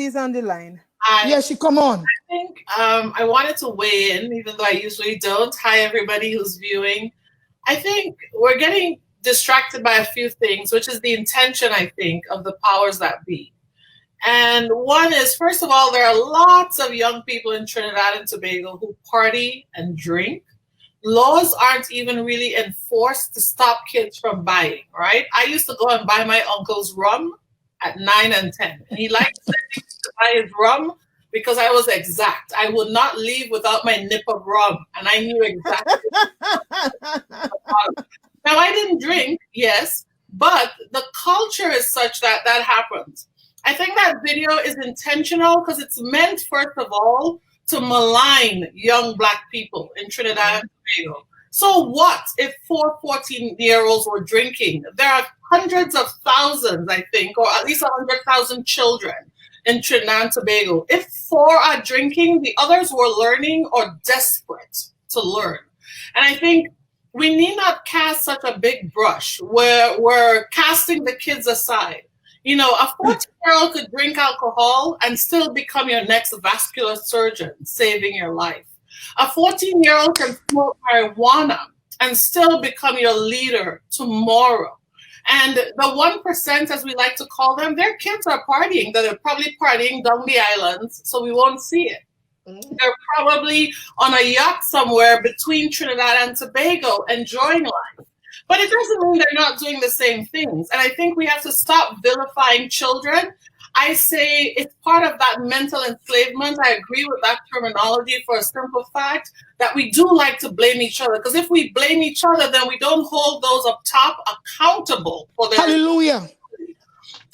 is on the line. Yeah, she come on. I think I wanted to weigh in, even though I usually don't. Hi, everybody who's viewing. I think we're getting distracted by a few things, which is the intention, I think, of the powers that be. And one is, first of all, there are lots of young people in Trinidad and Tobago who party and drink. Laws aren't even really enforced to stop kids from buying, right? I used to go and buy my uncle's rum at 9 and 10. And he liked to buy his rum because I was exact. I would not leave without my nip of rum, and I knew exactly. Now, I didn't drink, yes, but the culture is such that that happens. I think that video is intentional because it's meant, first of all, to malign young Black people in Trinidad and Tobago. So what if 4 14-year-olds were drinking? There are hundreds of thousands, I think, or at least 100,000 children in Trinidad and Tobago. If 4 are drinking, the others were learning or desperate to learn. And I think we need not cast such a big brush where we're casting the kids aside. You know, a 14-year-old could drink alcohol and still become your next vascular surgeon, saving your life. A 14-year-old can smoke marijuana and still become your leader tomorrow. And the 1%, as we like to call them, their kids are partying. They're probably partying down the islands, so we won't see it. They're probably on a yacht somewhere between Trinidad and Tobago enjoying life. But it doesn't mean they're not doing the same things. And I think we have to stop vilifying children. I say it's part of that mental enslavement. I agree with that terminology for a simple fact that we do like to blame each other. Because if we blame each other, then we don't hold those up top accountable for their... Hallelujah.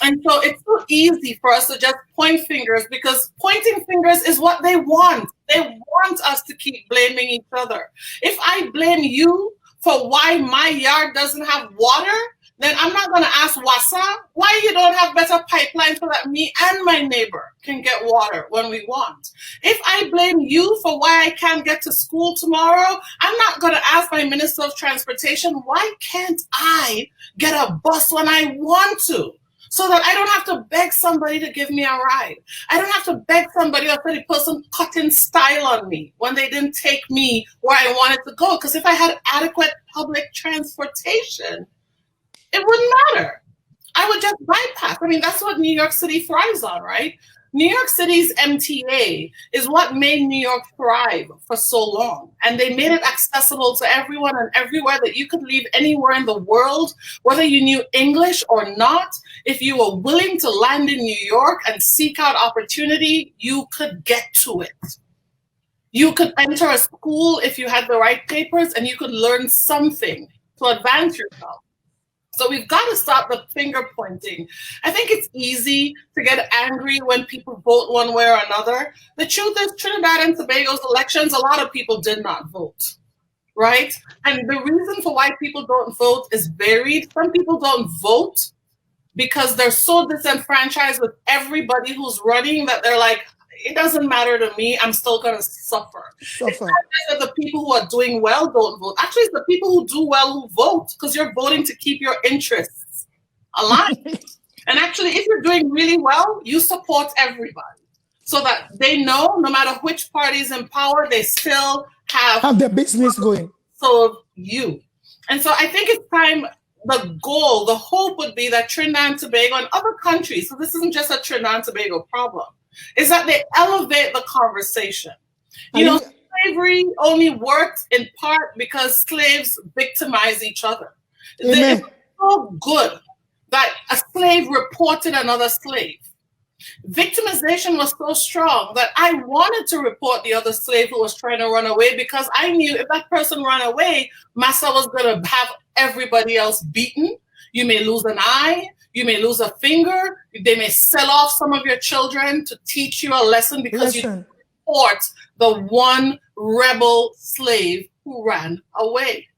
And so it's so easy for us to just point fingers because pointing fingers is what they want. They want us to keep blaming each other. If I blame you for why my yard doesn't have water, then I'm not going to ask Wassa why you don't have better pipeline so that me and my neighbor can get water when we want. If I blame you for why I can't get to school tomorrow, I'm not going to ask my Minister of Transportation, why can't I get a bus when I want to? So that I don't have to beg somebody to give me a ride. I don't have to beg somebody or the person cutting style on me when they didn't take me where I wanted to go. Because if I had adequate public transportation, it wouldn't matter. I would just bypass. I mean, that's what New York City thrives on, right? New York City's MTA is what made New York thrive for so long. And they made it accessible to everyone and everywhere that you could live anywhere in the world, whether you knew English or not. If you were willing to land in New York and seek out opportunity, you could get to it. You could enter a school if you had the right papers and you could learn something to advance yourself. So we've got to stop the finger pointing. I think it's easy to get angry when people vote one way or another. The truth is, Trinidad and Tobago's elections, a lot of people did not vote, right? And the reason for why people don't vote is varied. Some people don't vote because they're so disenfranchised with everybody who's running that they're like, it doesn't matter to me, I'm still going to suffer. It's not that the people who are doing well don't vote. Actually, it's the people who do well who vote because you're voting to keep your interests aligned. And actually, if you're doing really well, you support everybody so that they know no matter which party is in power, they still have their business going. So you. And so I think it's time, the goal, the hope would be that Trinidad and Tobago and other countries, so this isn't just a Trinidad and Tobago problem, is that they elevate the conversation. You know, slavery only worked in part because slaves victimize each other. It's so good that a slave reported another slave. Victimization was so strong that I wanted to report the other slave who was trying to run away because I knew if that person ran away, Massa was going to have everybody else beaten. You may lose an eye. You may lose a finger. They may sell off some of your children to teach you a lesson because you support the one rebel slave who ran away.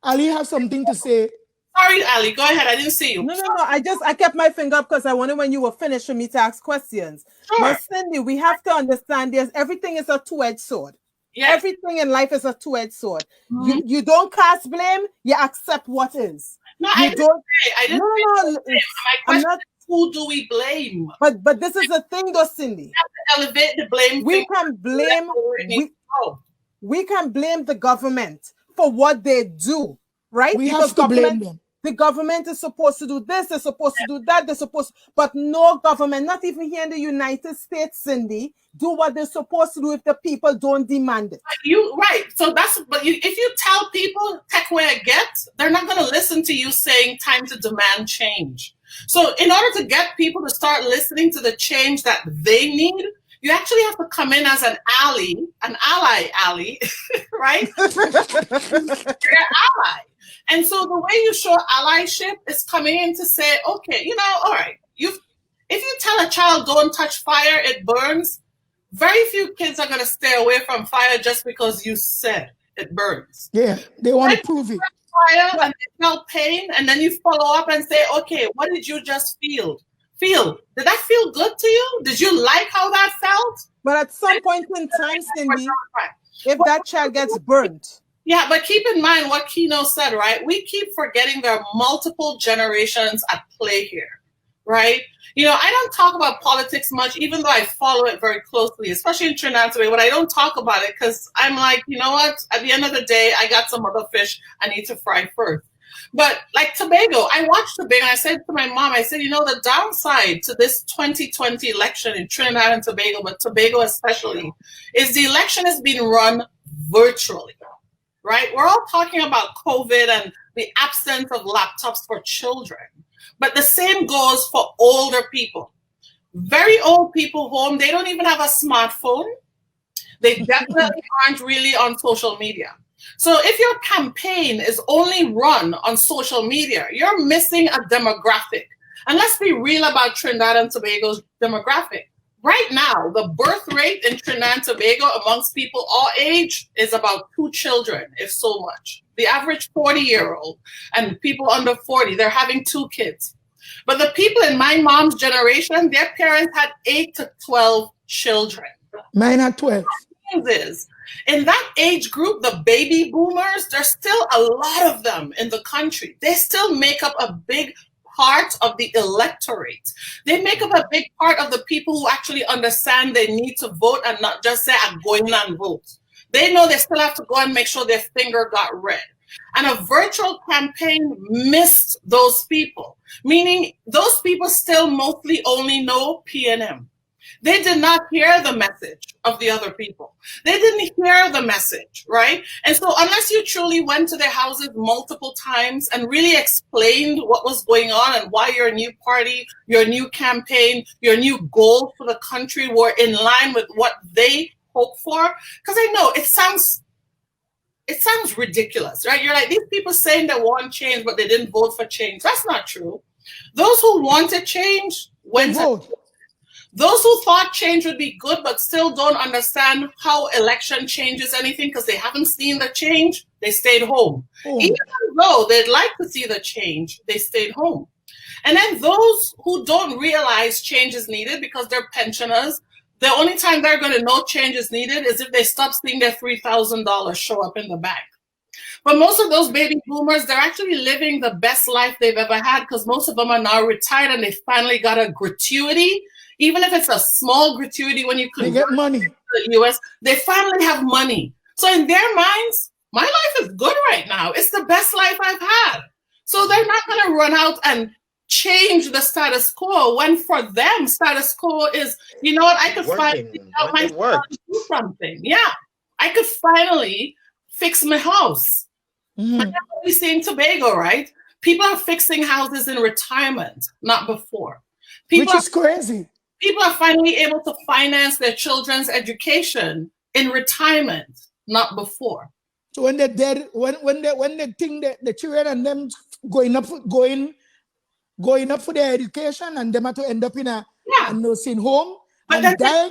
Ali have something to say. Sorry, Ali, go ahead. I didn't see you. No. I kept my finger up because I wanted when you were finished for me to ask questions. Sure. But Cindy, we have to understand everything is a two-edged sword. Yes. Everything in life is a two-edged sword. Mm-hmm. You don't cast blame, you accept what is. No, I didn't say. I'm not who do we blame? But this is the thing, though, Cindy. We have to elevate the blame. We can blame the government for what they do, right? We have to blame them. The government is supposed to do this, they're supposed to do that, but no government, not even here in the United States, Cindy, do what they're supposed to do if the people don't demand it. Right. So if you tell people take away a get, they're not going to listen to you saying time to demand change. So in order to get people to start listening to the change that they need, you actually have to come in as an ally, right? You're an ally. And so the way you show allyship is coming in to say, okay, all right, if you tell a child don't touch fire, it burns, very few kids are going to stay away from fire just because you said it burns. Yeah, they want to prove it. Fire and they felt pain, and then you follow up and say, okay, what did you just feel? Did that feel good to you? Did you like how that felt? But at some point in time, Cindy, if that child gets burnt. Yeah, but keep in mind what Keino said, right? We keep forgetting there are multiple generations at play here, right? I don't talk about politics much, even though I follow it very closely, especially in Trinidad and Tobago, but I don't talk about it because I'm like, you know what? At the end of the day, I got some other fish I need to fry first. But like Tobago, I watched Tobago and I said to my mom, I said, the downside to this 2020 election in Trinidad and Tobago, but Tobago especially, is the election is being run virtually. Right? We're all talking about COVID and the absence of laptops for children. But the same goes for older people. Very old people home, they don't even have a smartphone. They definitely aren't really on social media. So if your campaign is only run on social media, you're missing a demographic. And let's be real about Trinidad and Tobago's demographic. Right now, the birth rate in Trinidad and Tobago amongst people all age is about 2 children, if so much. The average 40-year-old and people under 40, they're having 2 kids. But the people in my mom's generation, their parents had 8 to 12 children. Mine had 12. Is in that age group, the baby boomers, there's still a lot of them in the country. They still make up a big part of the electorate. They make up a big part of the people who actually understand they need to vote and not just say, I'm going and vote. They know they still have to go and make sure their finger got red. And a virtual campaign missed those people, meaning those people still mostly only know PNM. They did not hear the message of the other people. They didn't hear the message, right? And so unless you truly went to their houses multiple times and really explained what was going on and why your new party, your new campaign, your new goals for the country were in line with what they hoped for, because I know it sounds ridiculous, right? You're like, these people saying they want change, but they didn't vote for change. That's not true. Those who wanted change went to vote. Those who thought change would be good, but still don't understand how election changes anything because they haven't seen the change, they stayed home. Even though they'd like to see the change, they stayed home. And then those who don't realize change is needed because they're pensioners, the only time they're going to know change is needed is if they stop seeing their $3,000 show up in the bank. But most of those baby boomers, they're actually living the best life they've ever had because most of them are now retired and they finally got a gratuity. Even if it's a small gratuity when you get money to the US, they finally have money. So in their minds, my life is good right now. It's the best life I've had. So they're not going to run out and change the status quo when for them status quo is, you know what, I could finally help myself do something. Yeah, I could finally fix my house. Mm-hmm. That's what we see in Tobago, right? People are fixing houses in retirement, not before. Which is crazy. People are finally able to finance their children's education in retirement, not before. So when they're dead, when they think that the children and them going up for their education and them have to end up in a nursing home but and die,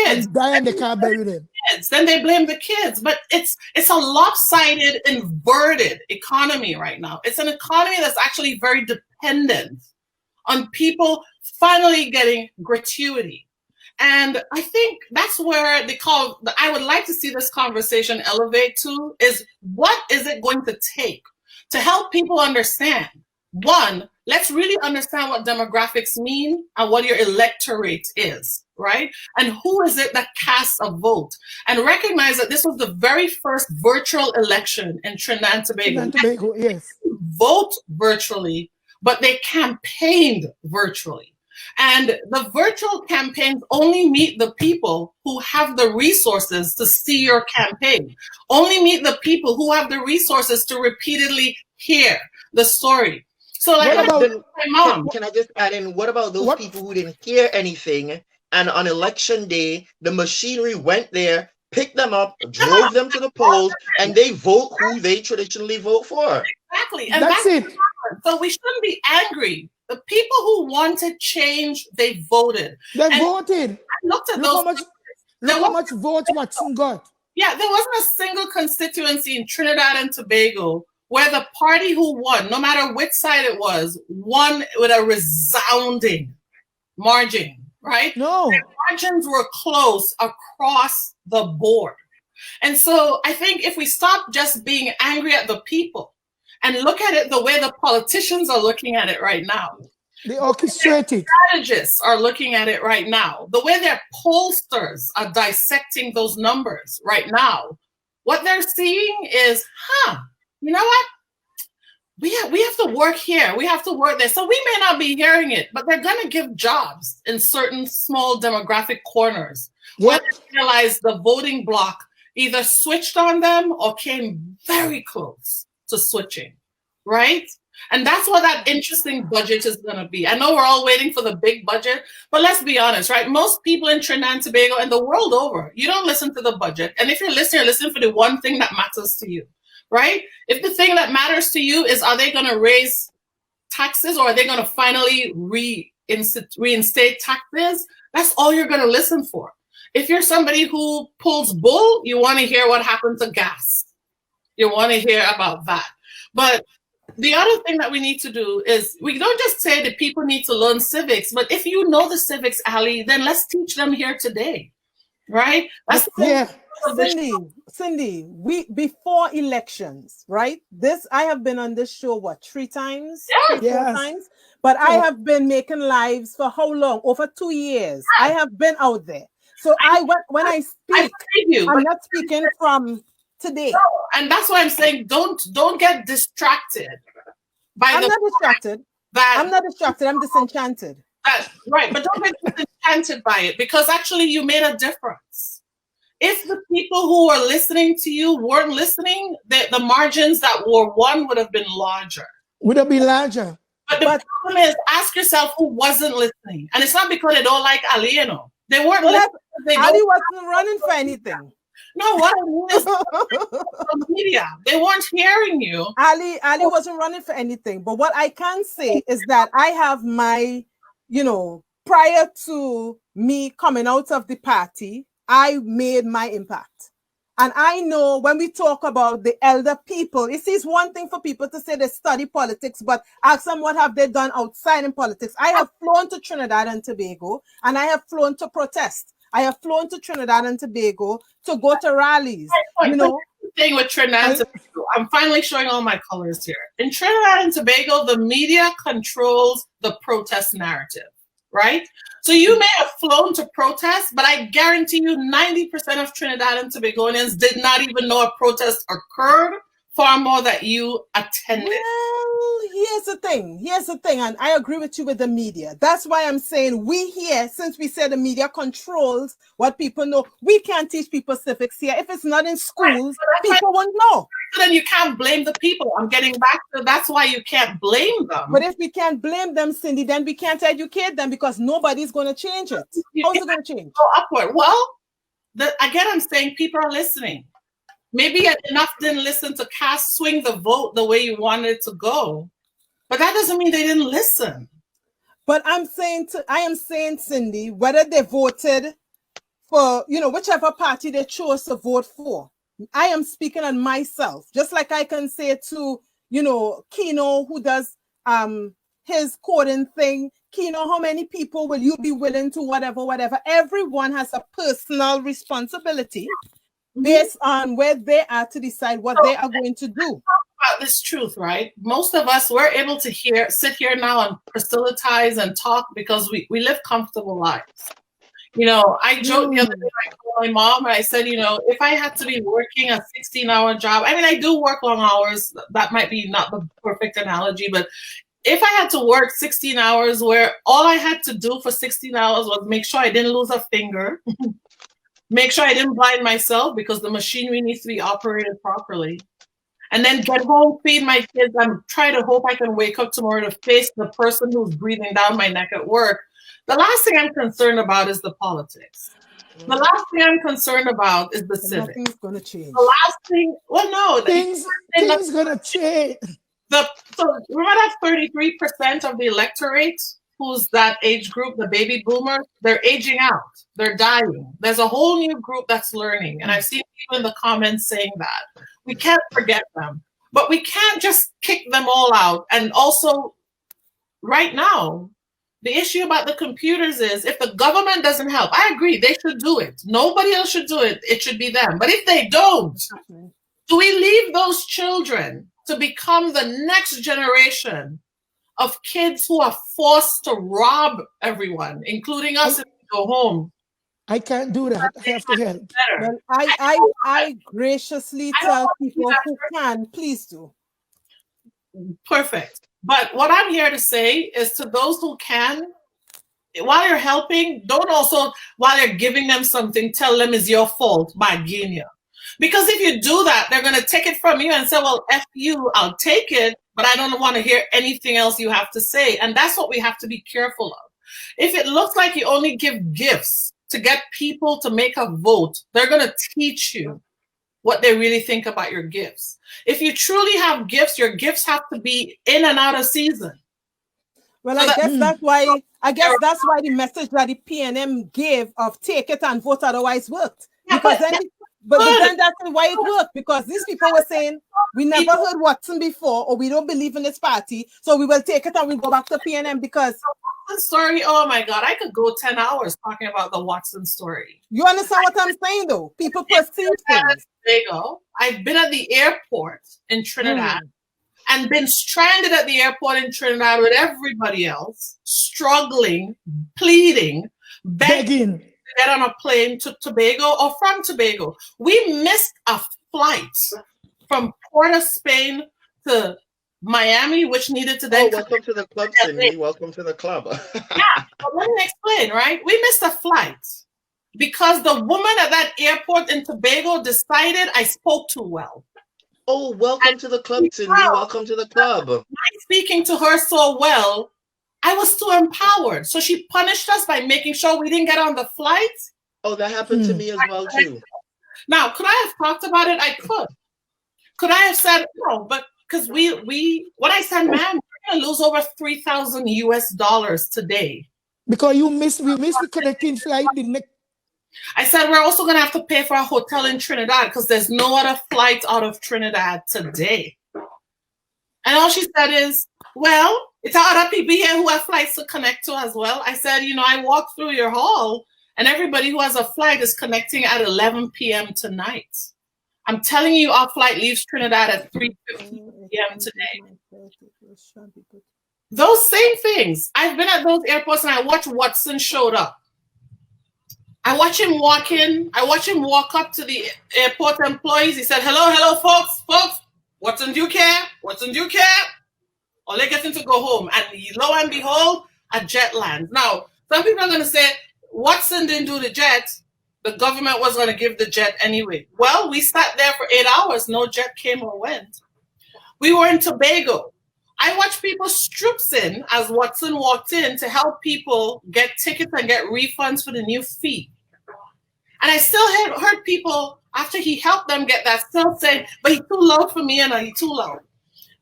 and they can't bury them. Then they blame the kids. But it's a lopsided, inverted economy right now. It's an economy that's actually very dependent on people finally getting gratuity. And I think that's where I would like to see this conversation elevate to is what is it going to take to help people understand one, let's really understand what demographics mean and what your electorate is, right? And who is it that casts a vote? And recognize that this was the very first virtual election in Trinidad and Tobago. Trinidad and Tobago, yes. Vote virtually, but they campaigned virtually. And the virtual campaigns only meet the people who have the resources to see your campaign, only meet the people who have the resources to repeatedly hear the story. So like my mom. Can I just add in, what about those people who didn't hear anything, and on election day, the machinery went there, picked them up, drove them to the polls, and they vote who they traditionally vote for? Exactly. And that's it. So we shouldn't be angry. The people who wanted change, they voted. They voted. I looked at look how much votes Watson got. Yeah, there wasn't a single constituency in Trinidad and Tobago where the party who won, no matter which side it was, won with a resounding margin, right? No. The margins were close across the board. And so I think if we stop just being angry at the people and look at it the way the politicians are looking at it right now, the orchestrated strategists are looking at it right now, the way their pollsters are dissecting those numbers right now, what they're seeing is, you know what? We have to work here. We have to work there. So we may not be hearing it, but they're going to give jobs in certain small demographic corners where they realize the voting bloc either switched on them or came very close to switching, right? And that's what that interesting budget is going to be. I know we're all waiting for the big budget, but let's be honest, right? Most people in Trinidad and Tobago and the world over, you don't listen to the budget. And if you're listening for the one thing that matters to you, right? If the thing that matters to you is, are they going to raise taxes or are they going to finally reinstate taxes? That's all you're going to listen for. If you're somebody who pulls bull, you want to hear what happened to gas. You want to hear about that. But the other thing that we need to do is, we don't just say that people need to learn civics, but if you know the civics, Allie, then let's teach them here today, right? That's Cindy, we before elections, right? I have been on this show, what, 3 times? Yes. 4 times? But I have been making lives for how long? Over 2 years. I have been out there. So when I speak, I'm not speaking from today. No, and that's why I'm saying don't get distracted by I'm not distracted. I'm disenchanted. Right, but don't get disenchanted by it, because actually you made a difference. If the people who are listening to you weren't listening, the margins that were won would have been larger. Would have been larger. But the problem is, ask yourself who wasn't listening. And it's not because they don't like Ali, you know. They weren't listening. Ali wasn't running for anything. No, what I mean is the media. They weren't hearing you. Ali wasn't running for anything. But what I can say is that I have my, prior to me coming out of the party, I made my impact. And I know when we talk about the elder people, it's one thing for people to say they study politics, but ask them what have they done outside in politics. I have flown to Trinidad and Tobago, and I have flown to protest. I have flown to Trinidad and Tobago to go to rallies. The thing with Trinidad and Tobago, I'm finally showing all my colors here. In Trinidad and Tobago, the media controls the protest narrative, right? So you may have flown to protest, but I guarantee you 90% of Trinidad and Tobagoans did not even know a protest occurred, far more that you attended. Well, here's the thing, and I agree with you with the media. That's why I'm saying we here, since we say the media controls what people know, we can't teach people civics here. If it's not in schools, people won't know. So then you can't blame the people. I'm getting back to that's why you can't blame them. But if we can't blame them, Cindy, then we can't educate them, because nobody's going to change it. How's it going to change? Go upward. Well, again, I'm saying people are listening. Maybe enough didn't listen to swing the vote the way you wanted it to go. But that doesn't mean they didn't listen. But I am saying, Cindy, whether they voted for, whichever party they chose to vote for, I am speaking on myself. Just like I can say to, Keino, who does his coding thing, Keino, how many people will you be willing to whatever? Everyone has a personal responsibility based on where they are to decide what they are going to do. this truth, right? Most of us, we're able to sit here now and proselytize and talk because we live comfortable lives. You know, I joked the other day, I called my mom and I said, you know, if I had to be working a 16-hour job, I mean, I do work long hours. That might be not the perfect analogy, but if I had to work 16 hours where all I had to do for 16 hours was make sure I didn't lose a finger, make sure I didn't blind myself because the machinery needs to be operated properly, and then get home, feed my kids, and try to hope I can wake up tomorrow to face the person who's breathing down my neck at work. The last thing I'm concerned about is the politics. The last thing I'm concerned about is the civics. Nothing's going to change. The last thing, well, no. Things going to change. So remember that 33% of the electorate who's that age group, the baby boomers, they're aging out. They're dying. There's a whole new group that's learning. And I've seen people in the comments saying that. We can't forget them. But we can't just kick them all out. And also, right now, the issue about the computers is if the government doesn't help, I agree, they should do it. Nobody else should do it. It should be them. But if they don't, do we leave those children to become the next generation of kids who are forced to rob everyone, including us if we go home? I can't do that. I have to help. Well, I graciously tell people who can, please do. Perfect. But what I'm here to say is to those who can, while you're helping, don't also, while you're giving them something, tell them it's your fault by Guinea. Because if you do that, they're going to take it from you and say, well, F you, I'll take it, but I don't want to hear anything else you have to say. And that's what we have to be careful of. If it looks like you only give gifts to get people to make a vote, they're going to teach you what they really think about your gifts. If you truly have gifts, your gifts have to be in and out of season. Well, I guess that's why the message that the PNM gave of take it and vote otherwise worked. Because then that's why it worked, because these people were saying, we never heard Watson before, or we don't believe in this party, so we will take it and we'll go back to PNM because... Watson story, oh my God, I could go 10 hours talking about the Watson story. You understand what I'm saying, though? People perceive things. I've been at the airport in Trinidad and been stranded at the airport in Trinidad with everybody else, struggling, pleading, begging to get on a plane to Tobago or from Tobago. We missed a flight from Port of Spain to Miami, which needed to then... welcome to the club, Cindy. Welcome to the club. Yeah, but let me explain, right? We missed a flight because the woman at that airport in Tobago decided I spoke too well. Oh, welcome to the club, Cindy. Welcome to the club. By speaking to her so well, I was too empowered. So she punished us by making sure we didn't get on the flight. Oh, that happened to me as well, too. Now, could I have talked about it? I could. Could I have said, no, but because when I said, man, we're going to lose over $3,000 US today. Because we missed the connecting flight, didn't it? I said, we're also going to have to pay for a hotel in Trinidad because there's no other flight out of Trinidad today. And all she said is, well, it's other people here who have flights to connect to as well. I said, I walked through your hall and everybody who has a flight is connecting at 11 p.m. tonight. I'm telling you, our flight leaves Trinidad at 3:50 p.m. today. Those same things. I've been at those airports and I watched Watson showed up. I watch him walk in. I watch him walk up to the airport employees. He said, hello, folks. Watson, do you care? Watson, do you care? Or they get him to go home. And lo and behold, a jet lands. Now, some people are going to say, Watson didn't do the jet. The government was going to give the jet anyway. Well, we sat there for 8 hours. No jet came or went. We were in Tobago. I watched people stroops in as Watson walked in to help people get tickets and get refunds for the new fee. And I still heard people, after he helped them get that, still saying, but he's too low for me and he's too low.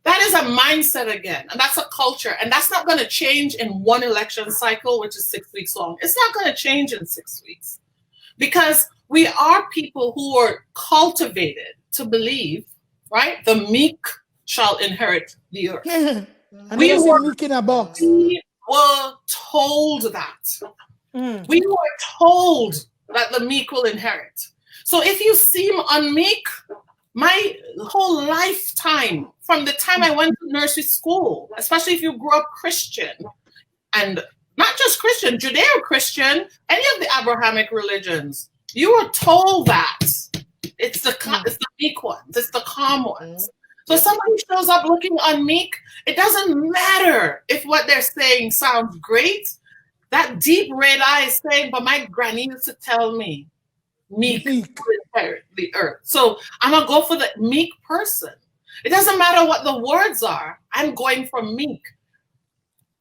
That is a mindset again, and that's a culture. And that's not going to change in one election cycle, which is 6 weeks long. It's not going to change in 6 weeks. Because we are people who are cultivated to believe, right? The meek shall inherit the earth. We were meek in a box. We were told that. We were told that the meek will inherit. So if you seem unmeek, my whole lifetime, from the time I went to nursery school, especially if you grew up Christian, and not just Christian, Judeo-Christian, any of the Abrahamic religions, you were told that it's the meek ones, it's the calm ones. So somebody shows up looking unmeek, it doesn't matter if what they're saying sounds great. That deep red eye is saying, but my granny used to tell me, meek will inherit the earth. So I'm going to go for the meek person. It doesn't matter what the words are. I'm going for meek.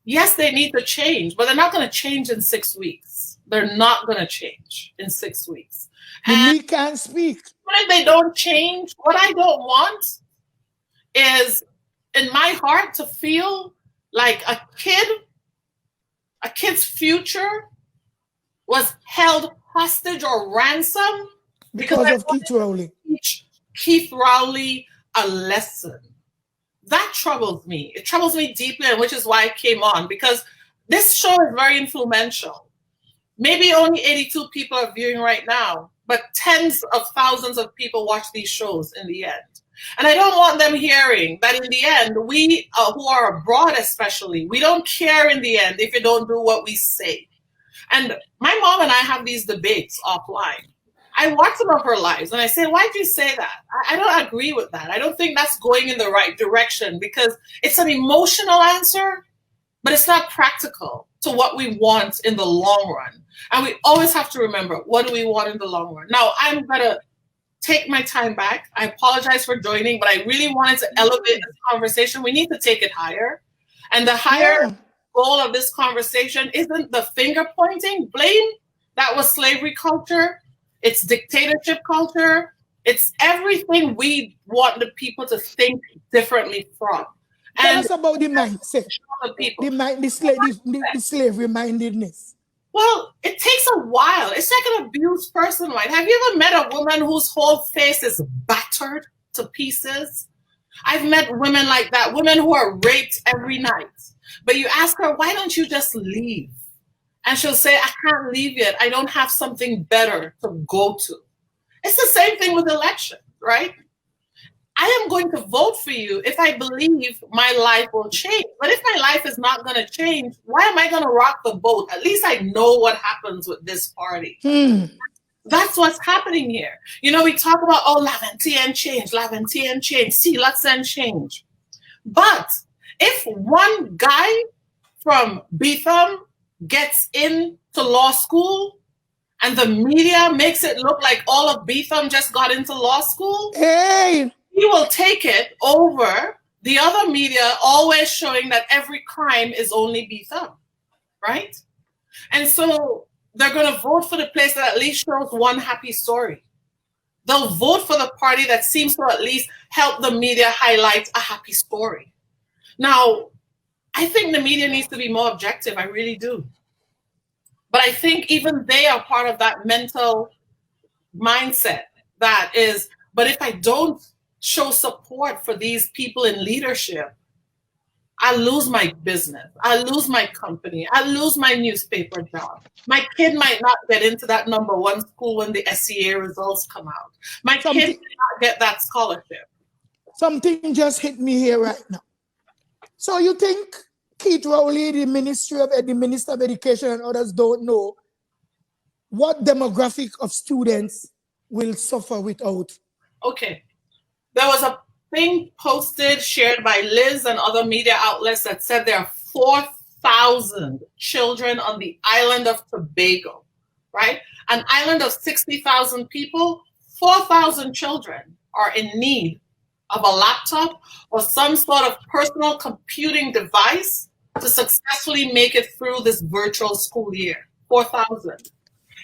Yes, they need to change, but they're not going to change in 6 weeks. They're not going to change in 6 weeks. And meek can't speak. Even if they don't change, what I don't want is in my heart to feel like a kid's future was held hostage or ransom because of Keith Rowley. Teach Keith Rowley a lesson. That troubles me. It troubles me deeply, and which is why I came on, because this show is very influential. Maybe only 82 people are viewing right now, but tens of thousands of people watch these shows in the end. And I don't want them hearing that in the end, we who are abroad especially, we don't care in the end if you don't do what we say. And my mom and I have these debates offline. I watch some of her lives and I say, why'd you say that? I don't agree with that. I don't think that's going in the right direction, because it's an emotional answer, but it's not practical to what we want in the long run. And we always have to remember, what do we want in the long run? Now, I'm going to take my time back. I apologize for joining, but I really wanted to elevate this conversation. We need to take it higher. And the higher goal of this conversation isn't the finger pointing, blame. That was slavery culture. It's dictatorship culture. It's everything we want the people to think differently from. Tell us about the mindset, the slavery mindedness. Well, it takes a while. It's like an abused person, right? Have you ever met a woman whose whole face is battered to pieces? I've met women like that, women who are raped every night. But you ask her, why don't you just leave? And she'll say, I can't leave yet. I don't have something better to go to. It's the same thing with elections, right? I am going to vote for you if I believe my life will change. But if my life is not going to change, why am I going to rock the boat? At least I know what happens with this party. That's what's happening here. You know, we talk about, oh, Laventie and change, see, let's send change. But if one guy from Betham gets into law school and the media makes it look like all of Betham just got into law school, he will take it over the other media always showing that every crime is only Betham, right? And so they're going to vote for the place that at least shows one happy story. They'll vote for the party that seems to at least help the media highlight a happy story. Now, I think the media needs to be more objective. I really do. But I think even they are part of that mental mindset that is, but if I don't show support for these people in leadership, I lose my business, I lose my company, I lose my newspaper job. My kid might not get into that #1 school when the SEA results come out. My kid might not get that scholarship. Something just hit me here right now. So you think Keith Rowley, the Minister of Education and others don't know what demographic of students will suffer without? Okay. There was a thing posted, shared by Liz and other media outlets that said there are 4,000 children on the island of Tobago, right? An island of 60,000 people, 4,000 children are in need of a laptop or some sort of personal computing device to successfully make it through this virtual school year. 4,000.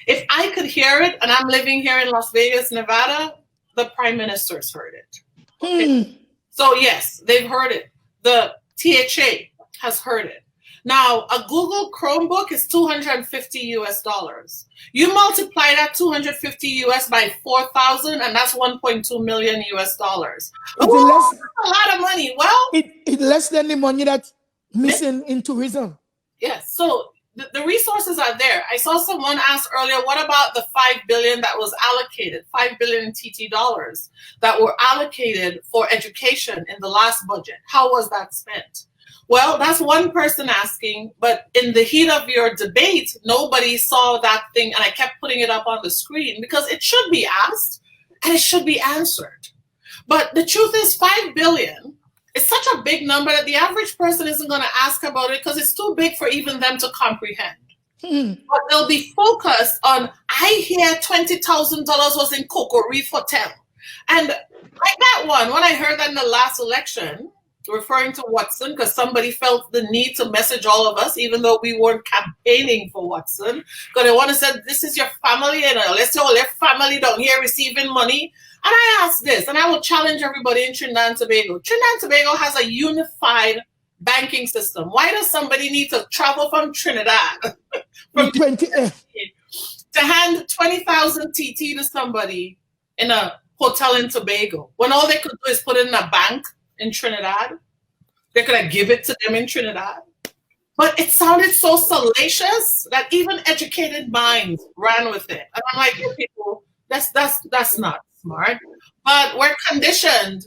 If I could hear it, and I'm living here in Las Vegas, Nevada, the Prime Minister's heard it. Okay. So yes, they've heard it. The THA has heard it. Now, a Google Chromebook is $250 US. You multiply that 250 US by 4,000, and that's 1.2 million US. That's a lot of money. Well, it's less than the money that's missing in tourism. Yes. So the resources are there. I saw someone ask earlier, what about the $5 billion that was allocated, $5 billion TT dollars that were allocated for education in the last budget? How was that spent? Well, that's one person asking, but in the heat of your debate, nobody saw that thing, and I kept putting it up on the screen because it should be asked and it should be answered. But the truth is, $5 billion is such a big number that the average person isn't going to ask about it because it's too big for even them to comprehend. But they'll be focused on, I hear $20,000 was in Coco Reef Hotel. And like that one, when I heard that in the last election, referring to Watson, because somebody felt the need to message all of us, even though we weren't campaigning for Watson, because they want to say, this is your family, and let's all your family down here receiving money. And I ask this, and I will challenge everybody in Trinidad and Tobago. Trinidad and Tobago has a unified banking system. Why does somebody need to travel from Trinidad from 20 to hand 20,000 TT to somebody in a hotel in Tobago when all they could do is put it in a bank in Trinidad? They could have given it to them in Trinidad. But it sounded so salacious that even educated minds ran with it. And I'm like, you people, that's not smart. But we're conditioned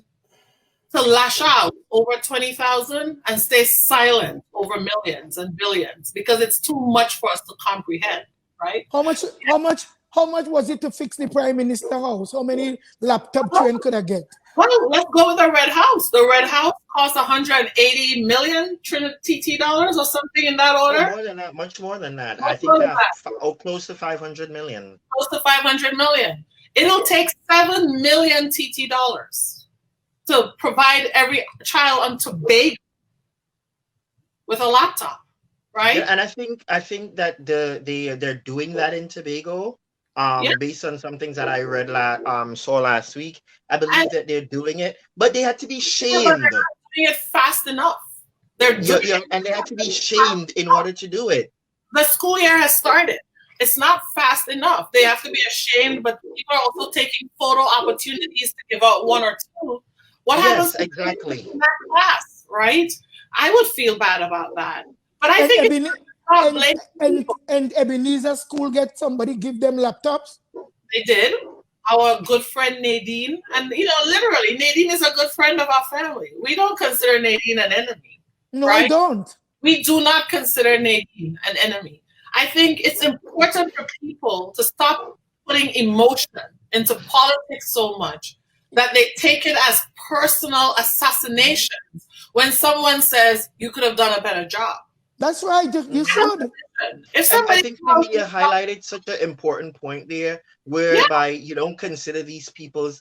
to lash out over 20,000 and stay silent over millions and billions because it's too much for us to comprehend, right? How much was it to fix the Prime Minister house? How many laptop train could I get? Well, let's go with the Red House. The Red House cost 180 million TT dollars or something in that order. More than that, much more than that. I think close to 500 million. Close to 500 million. It'll take 7 million TT dollars to provide every child on Tobago with a laptop, right? Yeah, and I think that they're doing that in Tobago. Based on some things that I read saw last week. I believe that they're doing it, but they had to be shamed. They're not doing it fast enough. And they had to be shamed in order to do it. The school year has started. It's not fast enough. They have to be ashamed, but people are also taking photo opportunities to give out one or two. What happens exactly in that class, right? I would feel bad about that. But I think and Ebenezer School get somebody give them laptops? They did. Our good friend Nadine, and literally Nadine is a good friend of our family. We don't consider Nadine an enemy. No, right? I don't. We do not consider Nadine an enemy. I think it's important for people to stop putting emotion into politics so much that they take it as personal assassinations when someone says you could have done a better job. That's right. You should. If somebody I think the media highlighted such an important point there, whereby you don't consider these people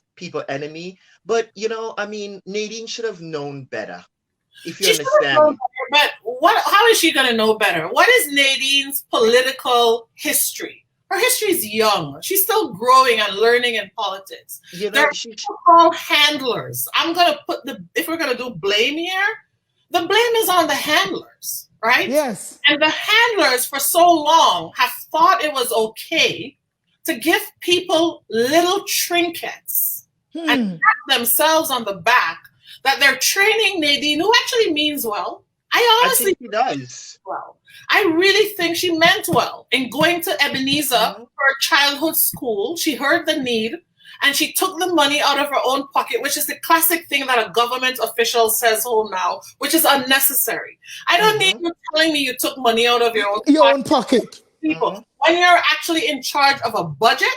enemy. But Nadine should have known better. If you understand. But how is she going to know better? What is Nadine's political history? Her history is young. She's still growing and learning in politics. They're called handlers. I'm going to if we're going to do blame here, the blame is on the handlers. Right? Yes. And the handlers for so long have thought it was okay to give people little trinkets and pat themselves on the back that they're training Nadine, who actually means well. I honestly think she does. Well, I really think she meant well in going to Ebenezer for a childhood school. She heard the need. And she took the money out of her own pocket, which is the classic thing that a government official says home now, which is unnecessary. I don't need you telling me you took money out of your own pocket. People, when you're actually in charge of a budget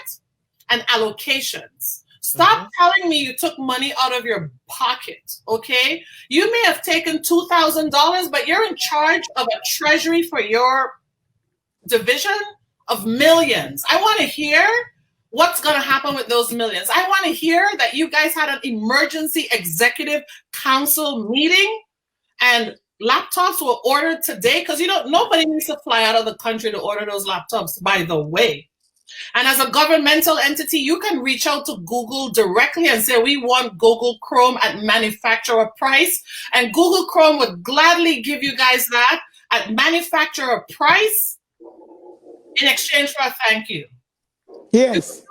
and allocations, stop telling me you took money out of your pocket, okay? You may have taken $2,000, but you're in charge of a treasury for your division of millions. I want to hear what's going to happen with those millions. I want to hear that you guys had an emergency executive council meeting and laptops were ordered today because nobody needs to fly out of the country to order those laptops, by the way. And as a governmental entity, you can reach out to Google directly and say, we want Google Chrome at manufacturer price. And Google Chrome would gladly give you guys that at manufacturer price in exchange for a thank you. Yes.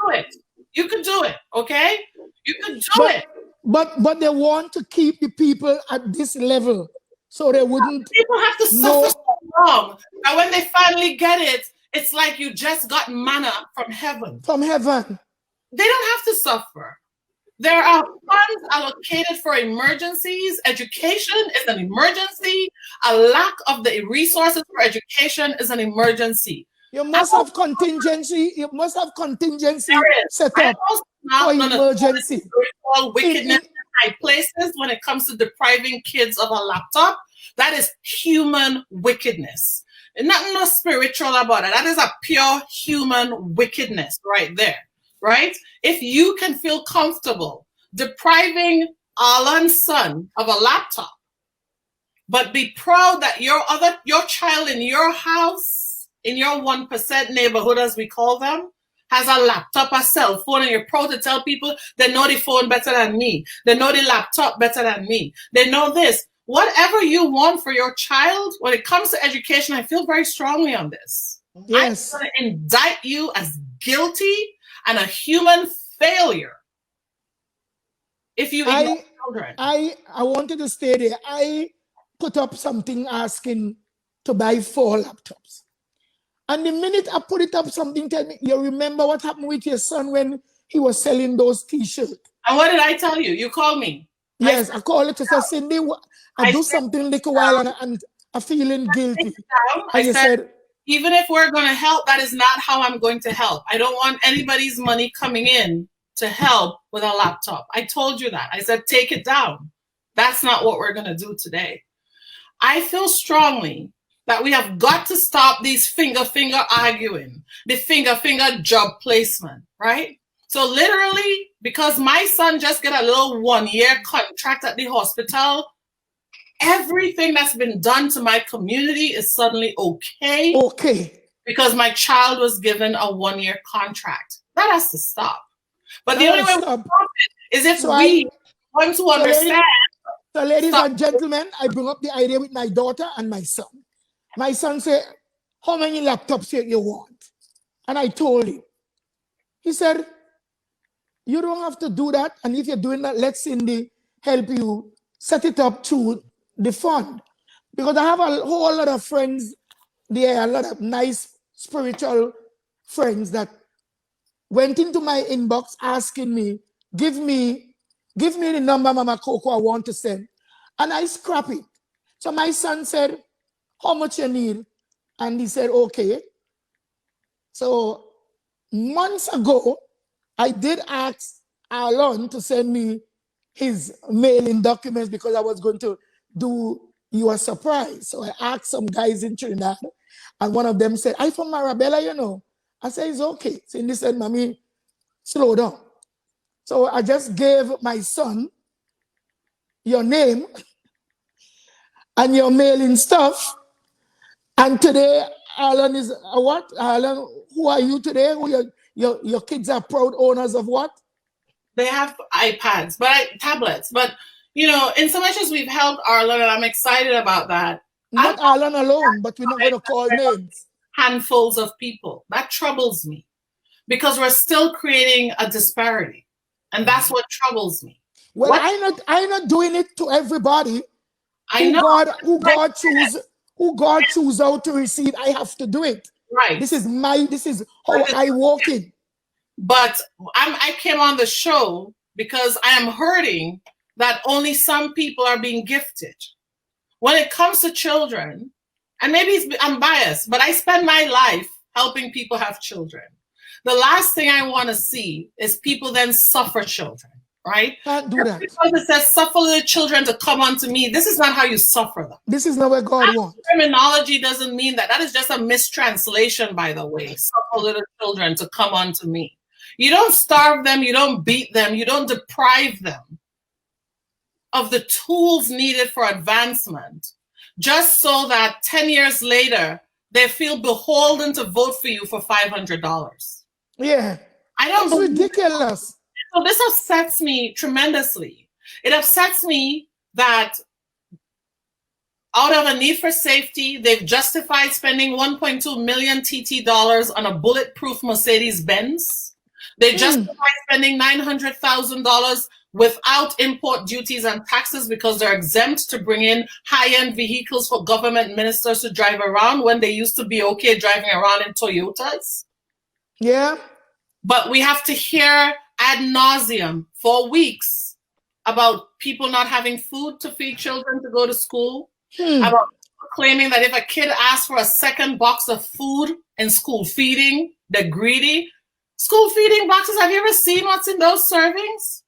You could do it, okay? You could do it. But they want to keep the people at this level so they wouldn't. People have to suffer so long. And when they finally get it, it's like you just got manna from heaven. From heaven. They don't have to suffer. There are funds allocated for emergencies. Education is an emergency. A lack of the resources for education is an emergency. You must have contingency. You must have contingency set up for emergency. Wickedness in high places when it comes to depriving kids of a laptop. That is human wickedness. And nothing no spiritual about it. That is a pure human wickedness right there. Right? If you can feel comfortable depriving Arlon's son of a laptop, but be proud that your child in your house, in your 1% neighborhood, as we call them, has a laptop, a cell phone, and you're proud to tell people they know the phone better than me. They know the laptop better than me. They know this. Whatever you want for your child, when it comes to education, I feel very strongly on this. Yes. I'm going to indict you as guilty and a human failure if you ignore children. I wanted to stay there. I put up something asking to buy 4 laptops. And the minute I put it up, something tell me, you remember what happened with your son when he was selling those t-shirts? And what did I tell you? You called me. Yes, I called it to say, Cindy, I do something a little while and I'm feeling guilty. I said, even if we're going to help, that is not how I'm going to help. I don't want anybody's money coming in to help with a laptop. I told you that. I said, take it down. That's not what we're going to do today. I feel strongly that we have got to stop these finger arguing, the finger job placement, right? So literally, because my son just got a little 1-year contract at the hospital, everything that's been done to my community is suddenly okay. Okay. Because my child was given a 1-year contract. That has to stop. But the only way we stop it is if we want to understand. So ladies and gentlemen, I bring up the idea with my daughter and my son. My son said, how many laptops you want? And I told him. He said, you don't have to do that. And if you're doing that, let Cindy help you set it up to the fund. Because I have a whole lot of friends there, a lot of nice spiritual friends that went into my inbox asking me, give me the number, Mama Coco, I want to send. And I scrap it. So my son said, how much you need? And he said, okay. So months ago, I did ask Arlon to send me his mailing documents because I was going to do you a surprise. So I asked some guys in Trinidad, and one of them said, I'm from Marabella, you know. I said, it's okay. Cindy said, Mommy, slow down. So I just gave my son your name and your mailing stuff. And today, Arlon is what? Arlon, who are you today? Who your kids are proud owners of what? They have iPads, tablets. But, you know, in so much as we've helped Arlon, and I'm excited about that. Not Arlon alone, but we're not going to call names. Handfuls of people. That troubles me because we're still creating a disparity. And that's what troubles me. Well, I'm not doing it to everybody. I know. Who God choose out to receive, I have to do it. Right. This is how I walk in. But I came on the show because I am hurting that only some people are being gifted. When it comes to children, and maybe I'm biased, but I spend my life helping people have children. The last thing I want to see is people then suffer children, right? Can't do that. Because it says suffer little children to come unto me. This is not how you suffer them. This is not what God wants. Terminology doesn't mean that. That is just a mistranslation, by the way. Suffer little children to come unto me. You don't starve them. You don't beat them. You don't deprive them of the tools needed for advancement, just so that 10 years later, they feel beholden to vote for you for $500. Yeah. I don't It's ridiculous. So this upsets me tremendously. It upsets me that out of a need for safety, they've justified spending 1.2 million TT dollars on a bulletproof Mercedes Benz. They justify spending $900,000 without import duties and taxes because they're exempt to bring in high-end vehicles for government ministers to drive around when they used to be okay driving around in Toyotas. Yeah. But we have to hear ad nauseum for weeks about people not having food to feed children to go to school, about claiming that if a kid asks for a second box of food in school feeding, they're greedy. School feeding boxes, have you ever seen what's in those servings?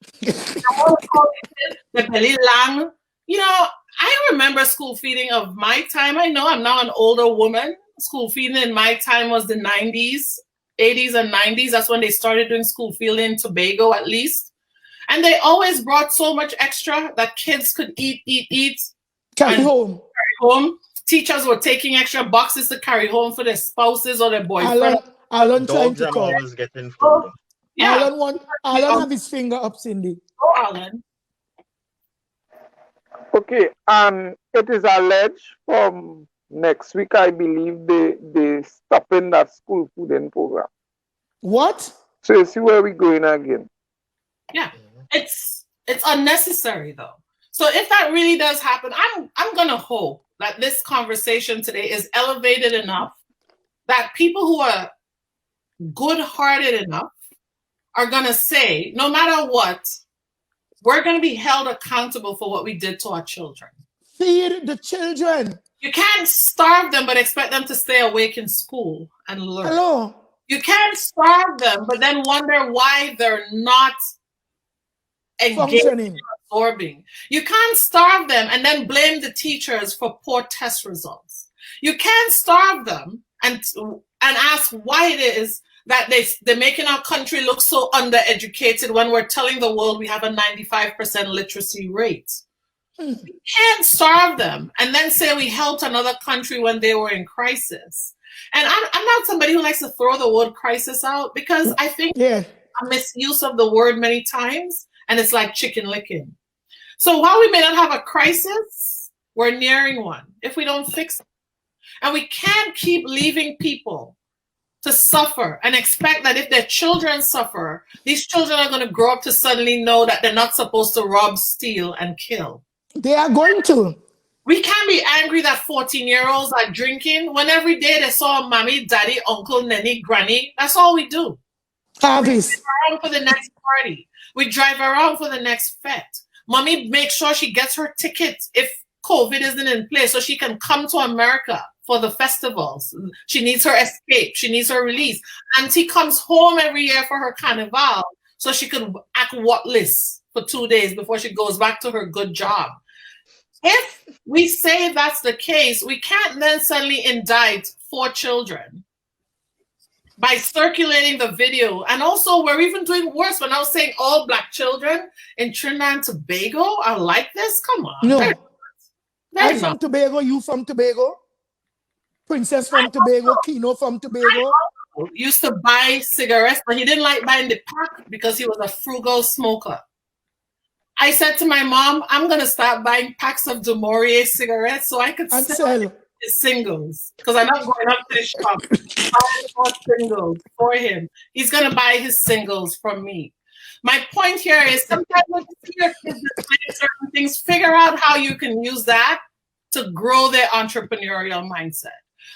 The belly lang. You know, I remember school feeding of my time. I know I'm now an older woman. School feeding in my time was the 90s, 80s and 90s. That's when they started doing school feeding in Tobago, at least. And they always brought so much extra that kids could eat. Carry home. Teachers were taking extra boxes to carry home for their spouses or their boyfriends. Alon trying to call. Always getting food. Yeah. Alon have his finger up, Cindy. Oh, Alon. Okay, and it is alleged from next week, I believe, they stopping that school fooding program. What? So you see where we're going again. Yeah, it's unnecessary though. So if that really does happen, I'm gonna hope that this conversation today is elevated enough that people who are good-hearted enough are gonna say, no matter what, we're gonna be held accountable for what we did to our children. Feed the children. You can't starve them but expect them to stay awake in school and learn. Hello. You can't starve them but then wonder why they're not functioning, absorbing. You can't starve them and then blame the teachers for poor test results. You can't starve them and ask why it is that they're making our country look so undereducated when we're telling the world we have a 95% literacy rate. You can't starve them and then say we helped another country when they were in crisis. And I'm not somebody who likes to throw the word crisis out because I think a misuse of the word many times, and it's like chicken licking. So while we may not have a crisis, we're nearing one if we don't fix it. And we can't keep leaving people to suffer and expect that if their children suffer, these children are going to grow up to suddenly know that they're not supposed to rob, steal, and kill. They are going to. We can't be angry that 14-year-olds are drinking when every day they saw mommy, daddy, uncle, nanny, granny. That's all we do. Harvest. We drive around for the next party. We drive around for the next fete. Mommy makes sure she gets her ticket if COVID isn't in place so she can come to America for the festivals. She needs her escape. She needs her release. Auntie comes home every year for her carnival so she could act whatless for 2 days before she goes back to her good job. If we say that's the case, we can't then suddenly indict 4 children by circulating the video. And also, we're even doing worse. We're now saying all Black children in Trinidad and Tobago are like this. Come on. No. I'm from Tobago. You from Tobago? Princess from Tobago. Keino from Tobago. Used to buy cigarettes, but he didn't like buying the pack because he was a frugal smoker. I said to my mom, I'm going to start buying packs of Du Maurier cigarettes so I could sell his singles. Because I'm not going up to the shop buying more singles for him. He's going to buy his singles from me. My point here is sometimes when you see your kids display certain things, figure out how you can use that to grow their entrepreneurial mindset.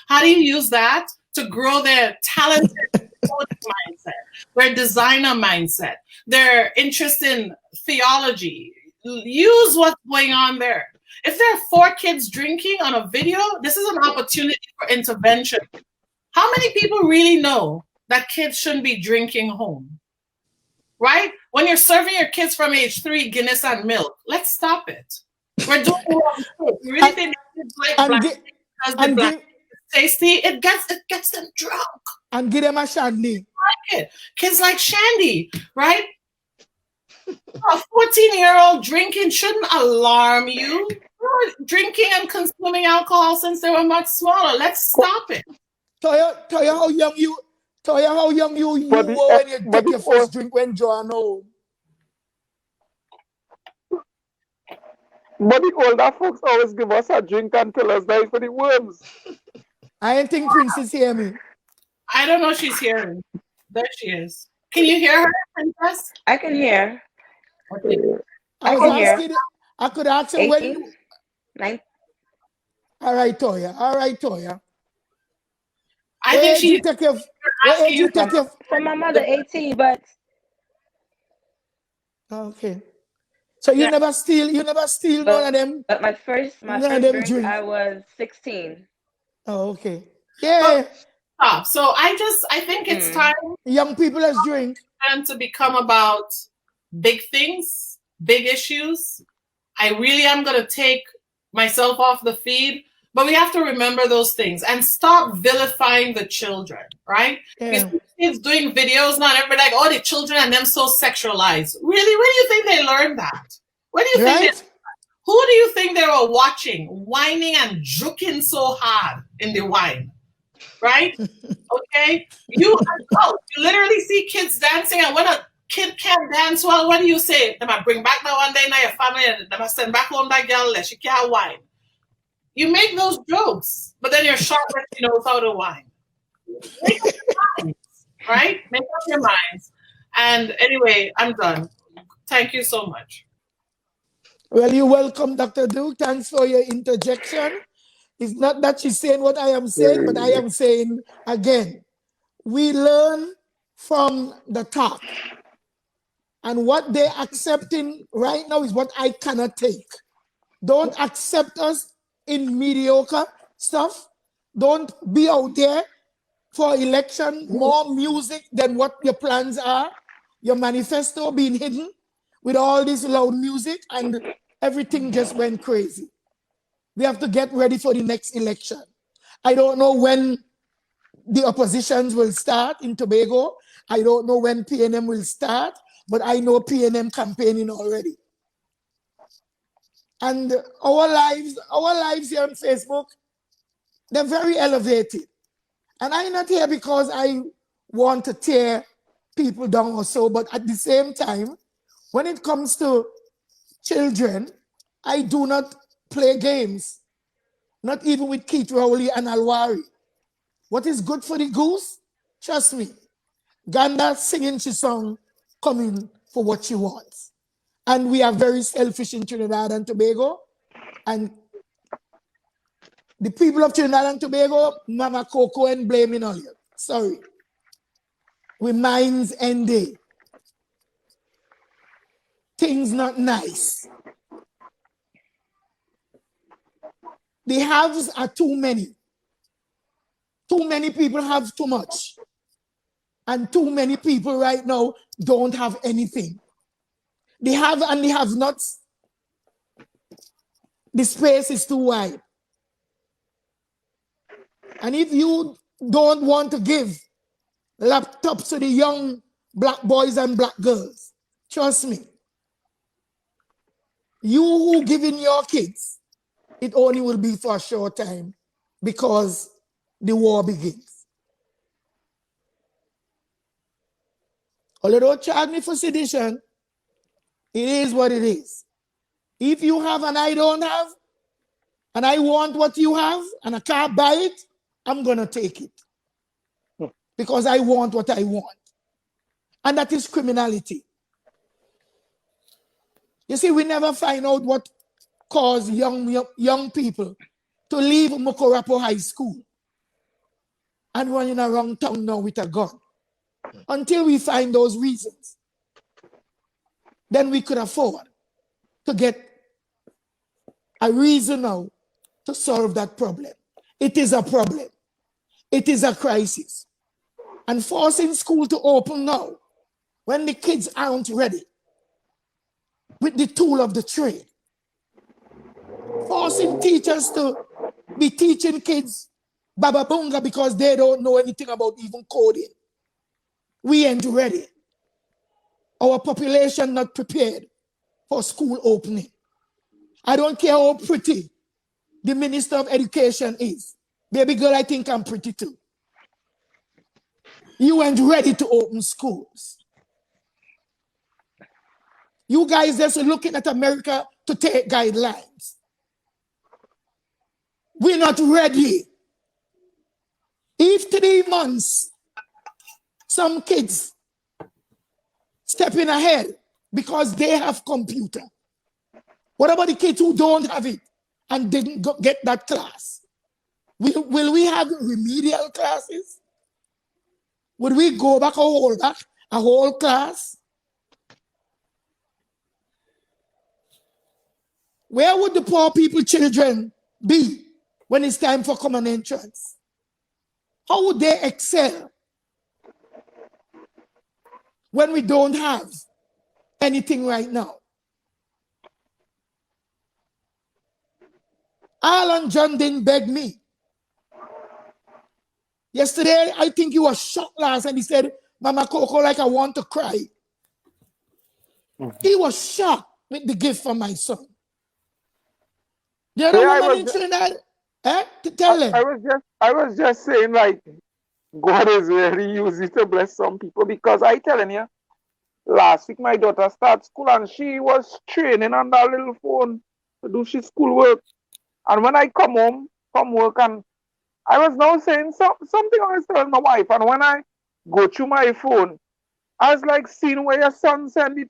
How do you use that to grow their talented mindset, their designer mindset, their interest in theology? Use what's going on there. If there are 4 kids drinking on a video, this is an opportunity for intervention. How many people really know that kids shouldn't be drinking home? Right? When you're serving your kids from age 3 Guinness and milk, let's stop it. We're doing the wrong thing. You really think kids like black because the black is tasty? It gets them drunk. And give them a shandy. Like it. Kids like shandy, right? A 14-year-old drinking shouldn't alarm you. Drinking and consuming alcohol since they were much smaller. Let's stop it. Toya, how young you were when you took your first drink when Joanne home? But the older folks always give us a drink and tell us that it's for the worms. I don't think Princess hear me. I don't know if she's hearing. There she is. Can you hear her, Princess? I can hear. I was asking, I could ask her 18, when. 9. All right, Toya. All right, Toya. I think she. What age you take your? For my mother, 18, but. Okay. So you never steal none of them? But my first drink, I was 16. Oh, okay. Yeah. So I think it's time. Young people let's drink. And to become about big things, big issues. I really am going to take myself off the feed, but we have to remember those things and stop vilifying the children, right? Yeah. Because kids doing videos now, and everybody like, oh, the children and them so sexualized. Really? Where do you think they learned that? Where do you think who do you think they were watching, whining and juking so hard in the wine? Right? Okay? You literally see kids dancing, and when a kid can't dance well, what do you say? They might bring back that one day now your family and they must send back home that girl that she can't wine. You make those jokes, but then you're shocked that she knows how to wine. Make up your minds, right? Make up your minds. And anyway, I'm done. Thank you so much. Well, you're welcome, Dr. Duke. Thanks for your interjection. It's not that she's saying what I am saying, but I am saying again, we learn from the top. And what they're accepting right now is what I cannot take. Don't accept us in mediocre stuff. Don't be out there for election, more music than what your plans are. Your manifesto being hidden with all this loud music, and everything just went crazy. We have to get ready for the next election. I don't know when the oppositions will start in Tobago. I don't know when PNM will start, but I know PNM campaigning already. And our lives here on Facebook, they're very elevated. And I'm not here because I want to tear people down or so, but at the same time, when it comes to children, I do not play games, not even with Keith Rowley and Alwari. What is good for the goose? Trust me, Ganda singing his song coming for what she wants. And we are very selfish in Trinidad and Tobago. And the people of Trinidad and Tobago, Mama Coco and blaming on you. Sorry. We minds ended. Things not nice. The haves are too many. Too many people have too much. And too many people right now don't have anything. They have and they have not. The space is too wide. And if you don't want to give laptops to the young black boys and black girls, trust me, you who giving your kids, it only will be for a short time because the war begins. Although don't charge me for sedition, it is what it is. If you have and I don't have, and I want what you have, and I can't buy it, I'm going to take it. Because I want what I want. And that is criminality. You see, we never find out what caused young people to leave Mokorapo High School and running around town now with a gun. Until we find those reasons, then we could afford to get a reason now to solve that problem. It is a problem. It is a crisis. And forcing school to open now, when the kids aren't ready with the tool of the trade, forcing teachers to be teaching kids Baba Bunga because they don't know anything about even coding. We ain't ready. Our population not prepared for school opening. I don't care how pretty the Minister of Education is. Baby girl, I think I'm pretty too. You ain't ready to open schools. You guys just looking at America to take guidelines. We're not ready. If 3 months, some kids stepping ahead, because they have computer. What about the kids who don't have it and didn't get that class? Will we have remedial classes? Would we go back a whole class? Where would the poor people children be when it's time for common entrance? How would they excel when we don't have anything right now? Arlon John didn't beg me. Yesterday, I think he was shocked last and he said, Mama Coco, like I want to cry. He was shocked with the gift from my son. You know woman in Trinidad? Tell them. I was just saying, like, God is really using to bless some people, because I telling you, last week my daughter started school and she was training on that little phone to do she schoolwork. And when I come home from work, and I was now saying something I was telling my wife, and when I go through my phone, I was like seeing where your son send this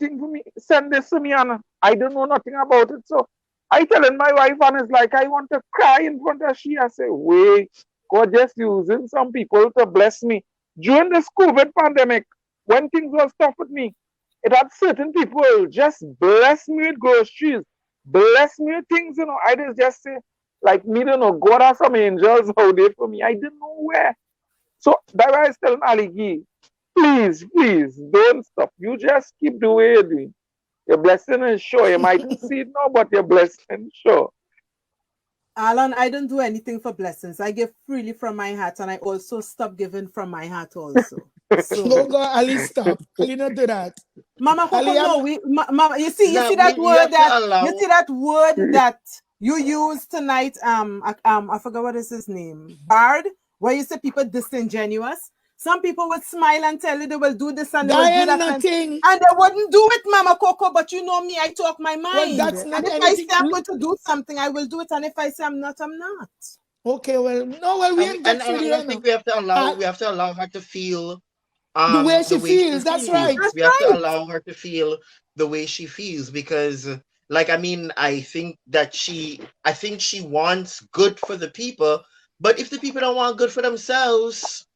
to me, and I don't know nothing about it. So I telling my wife, and it's like I want to cry in front of she. I say, wait, God just using some people to bless me. During this COVID pandemic, when things were tough with me, it had certain people just bless me with groceries, bless me with things, you know. I just say, like, me don't know, God has some angels out there for me. I didn't know where. So that's why I was telling Allie Gee, please, don't stop. You just keep doing what you're doing. Your blessing is sure. You mightn't see it now, but your blessing is sure. Arlon, I don't do anything for blessings. I give freely from my heart, and I also stop giving from my heart also. So, no, God, Ali, stop. Ali, not do that. Mama Coco, Ali, Mama, you see that word that you used tonight. I forgot what is his name. Bard, where you say people disingenuous. Some people would smile and tell you they will do this and they will do that, and they wouldn't do it, Mama Coco. But you know me, I talk my mind. Well, that's not and if anything. I say I'm going to do something, I will do it. And if I say I'm not, I'm not. Okay, well, no, well, we ain't and I think we have to allow her to feel the way she feels. That's right. We have to allow her to feel the way she feels, because, like, I mean, I think she wants good for the people, but if the people don't want good for themselves,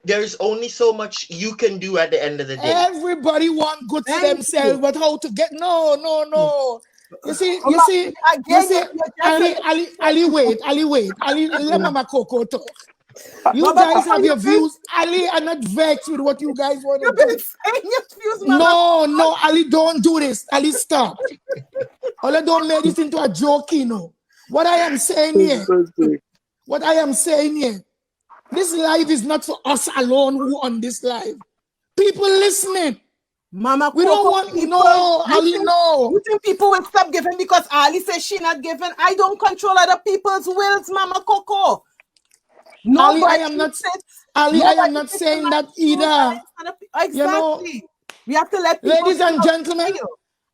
there's only so much you can do at the end of the day. Everybody want good for themselves, but how to get no. You see, Ali, wait. Let Mama Coco talk. You guys have your views. Ali, I'm not vexed with what you guys want to do. No, Ali, don't do this. Ali, stop. Ali, don't make this into a joke, Keino. What I am saying here, this live is not for us alone who on this live. People listening. Mama Coco, we don't want Ali, no. You think people will stop giving because Ali says she not giving? I don't control other people's wills, Mama Coco. No, Ali, I am not saying that either. Exactly. You know, we have to let people. Ladies and gentlemen,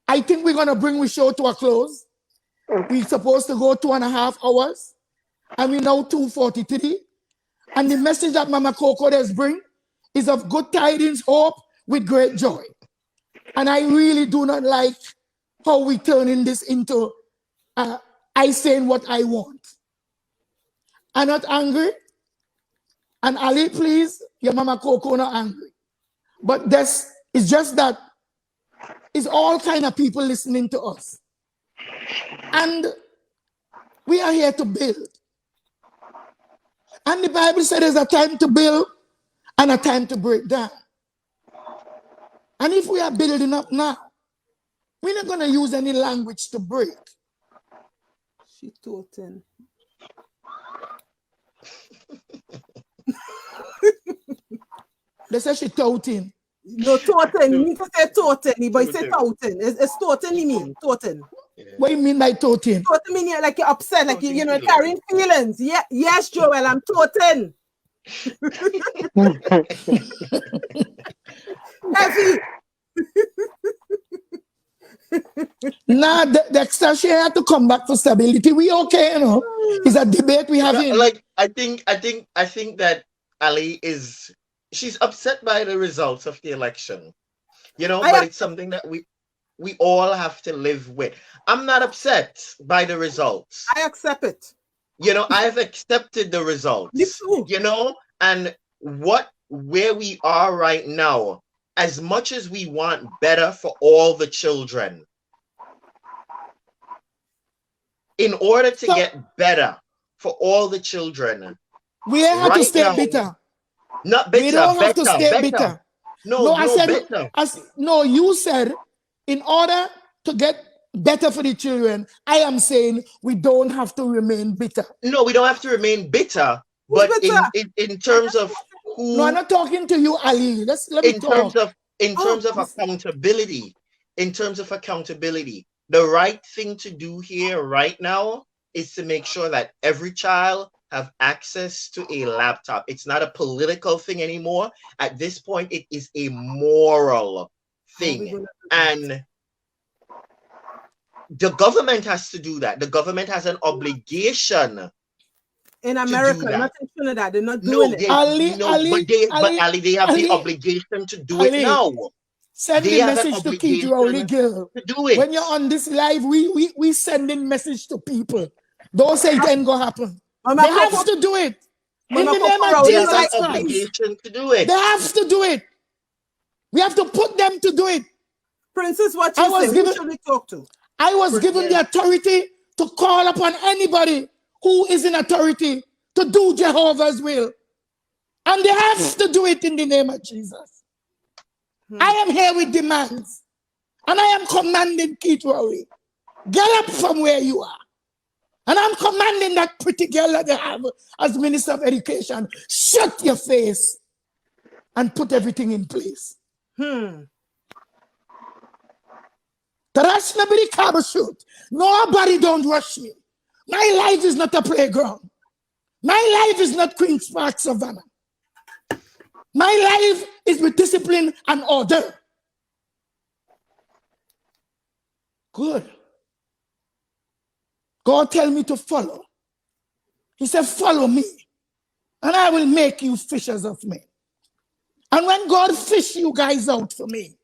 I think we're gonna bring the show to a close. We're supposed to go 2.5 hours, and we now 2:43. And the message that Mama Coco does bring is of good tidings, hope, with great joy. And I really do not like how we turning this into I saying what I want. I'm not angry. And Ali, please, your Mama Coco not angry. But this is just that it's all kind of people listening to us. And we are here to build. And the Bible said there's a time to build and a time to break down. And if we are building up now, we're not going to use any language to break. She toting. They say she toting. No, toting. You need to say toting, but you say toting. It's toting you mean, toting. Yeah. What do you mean by toting? Toting mean like you're upset, like you know, carrying feelings. Yeah, yes, Joel, I'm toting. Heavy. Nah, Dexter, she had to come back for stability. We okay, you know? It's a debate we having. Like, I think that Ali she's upset by the results of the election. You know, but it's something that we all have to live with. I'm not upset by the results. I accept it. You know, I've accepted the results. Me too. You know, and where we are right now, as much as we want better for all the children, in order to get better for all the children, we have to stay bitter. Not bitter. We don't have to stay better. bitter. No, I said, better. No, you said in order to get better for the children, I am saying we don't have to remain bitter. No, we don't have to remain bitter. But in terms of who, no, I'm not talking to you, Ali. Let me talk. In terms of accountability, the right thing to do here right now is to make sure that every child have access to a laptop. It's not a political thing anymore. At this point, it is a moral thing. And the government has to do that. The government has an obligation. In America, not in Trinidad, they're not doing it. But Ali, they have the obligation to do it now. Send the message to Keino girl. Do it. When you're on this live, we sending message to people. Don't say it ain't gonna happen. They have to do it. In the name of Jesus Christ. To do it. They have to do it. We have to put them to do it. Princess, what you say? Who should we talk to? I was given the authority to call upon anybody who is in authority to do Jehovah's will. And they have to do it in the name of Jesus. I am here with demands. And I am commanding Keino, get up from where you are. And I'm commanding that pretty girl that they have as Minister of Education, shut your face and put everything in place. Nobody don't rush me. My life is not a playground. My life is not Queen's Park Savannah. My life is with discipline and order. Good. God tell me to follow. He said, follow me, and I will make you fishers of men. And when God fish you guys out for me,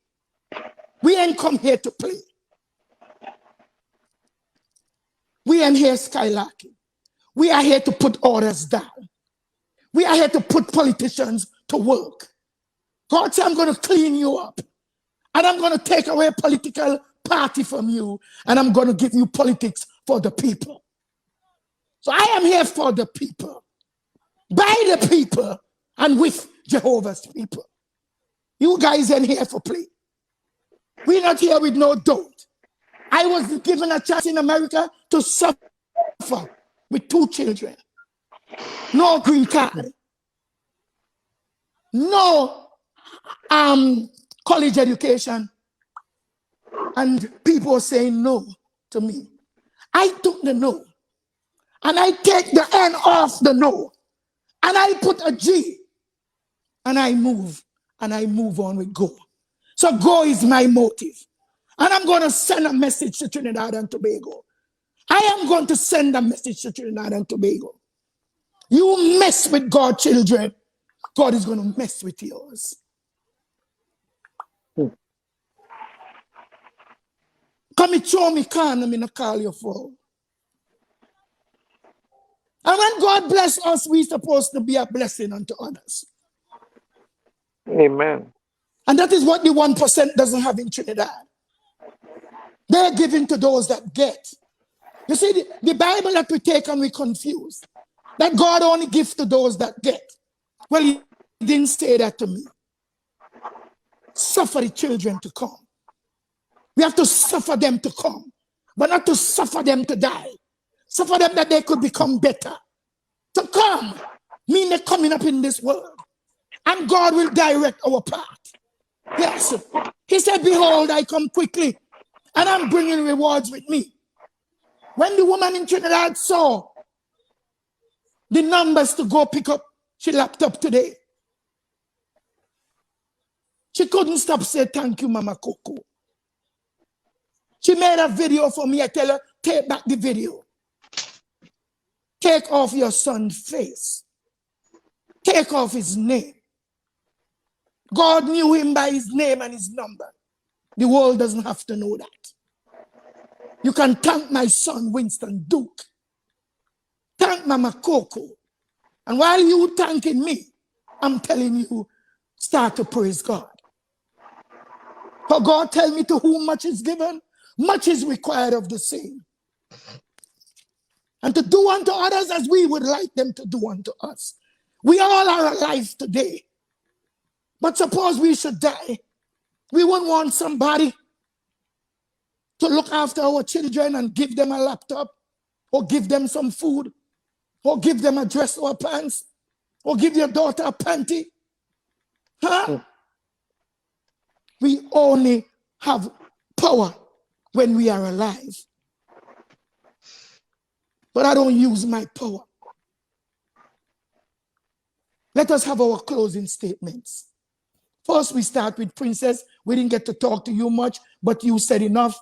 we ain't come here to play. We ain't here skylarking. We are here to put orders down. We are here to put politicians to work. God said, I'm going to clean you up. And I'm going to take away political party from you. And I'm going to give you politics for the people. So I am here for the people. By the people and with Jehovah's people. You guys ain't here for play. We're not here with no doubt. I was given a chance in America to suffer with 2 children. No green card. No college education. And people saying no to me. I took the no. And I take the N off the no. And I put a G. And I move. And I move on with go. So go is my motive. And I'm going to send a message to Trinidad and Tobago. I am going to send a message to Trinidad and Tobago. You mess with God's children, God is going to mess with yours. Come and show me can I'm going to call you for. And when God bless us, we're supposed to be a blessing unto others. Amen. And that is what the 1% doesn't have in Trinidad. They're giving to those that get. You see, the Bible that we take and we confuse, that God only gives to those that get. Well, he didn't say that to me. Suffer the children to come. We have to suffer them to come, but not to suffer them to die. Suffer them that they could become better. To come, mean they're coming up in this world. And God will direct our path. Yes. He said, behold, I come quickly, and I'm bringing rewards with me. When the woman in Trinidad saw the numbers to go pick up she laptop today, she couldn't stop saying, thank you, Mama Coco. She made a video for me. I tell her, take back the video. Take off your son's face. Take off his name. God knew him by his name and his number. The world doesn't have to know that. You can thank my son, Winston Duke. Thank Mama Coco. And while you thanking me, I'm telling you, start to praise God. For God tell me, to whom much is given, much is required of the same. And to do unto others as we would like them to do unto us. We all are alive today. But suppose we should die. We wouldn't want somebody to look after our children and give them a laptop, or give them some food, or give them a dress or pants, or give your daughter a panty. Huh? We only have power when we are alive. But I don't use my power. Let us have our closing statements. First, we start with Princess. We didn't get to talk to you much, but you said enough.